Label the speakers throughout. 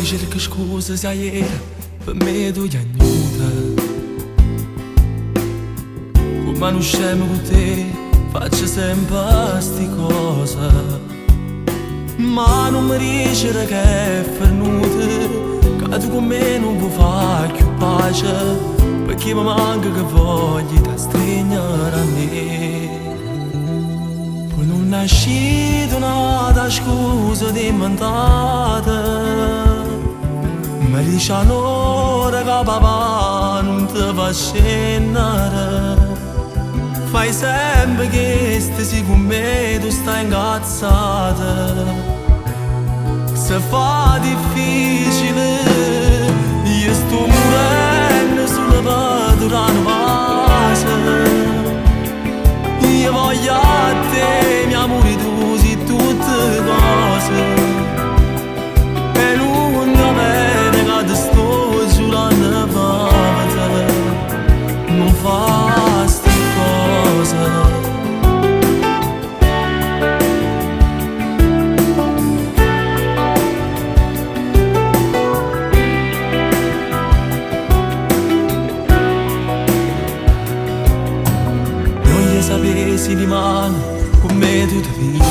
Speaker 1: cerca scusa se ieri per me tu ti aiuta. Come non scemo con te faccio sempre sti cose, ma non mi riesce che è venuta, che tu con me non puoi fare più pace, perché mi manca che voglia da stringere a me. Poi non è uscita una scusa inventata, mi dice allora che papà non ti fa scendere. Fai sempre che stessi con me, tu stai incazzata. Se fa difficile, io sto morendo sulla padura base. Io voglio a te, mi amori tu, sei tutte cose. E l'unica bene che ti sto giurando per non fa sti cose. Sapessi di mano come tu ti vita,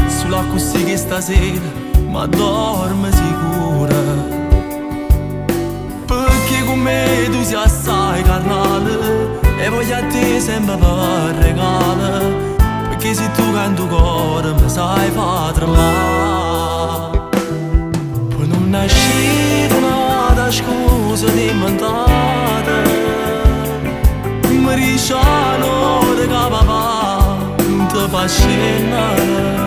Speaker 1: sulla così che stasera ma dorme sicura, perché con me tu sei assai carnale e voglio a te sempre per regalo, perché se tu canto cuore mi sai far tremare. Poi non è uscita una scusa inventata, mi dice allora che papà non ti fa scendere.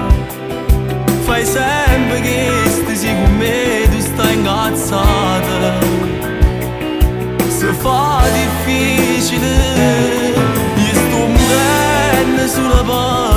Speaker 1: Fai sempre che stessi con me, tu stai incazzata. Se fa difficile, io sto morendo sulla pagina.